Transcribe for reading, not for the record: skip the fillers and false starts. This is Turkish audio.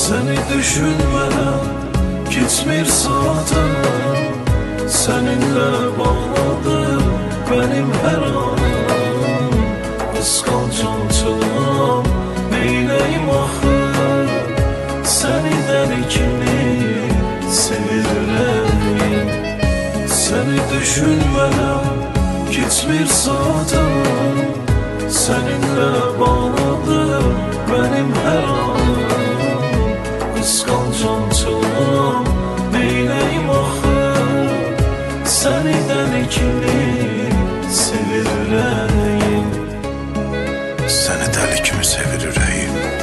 Seni düşünmeden geçmir saatim, seninle bağladı benim her anım. Kıskançlığım neyleyim axı, seni deli kimi sevirəm. Seni düşünmeden geçmir saatim, seninle bağladı benim her anım. Kıskançlığım neyleyim axı, seni deli kimi sevir ürəyim. Seni deli kimi sevir ürəyim.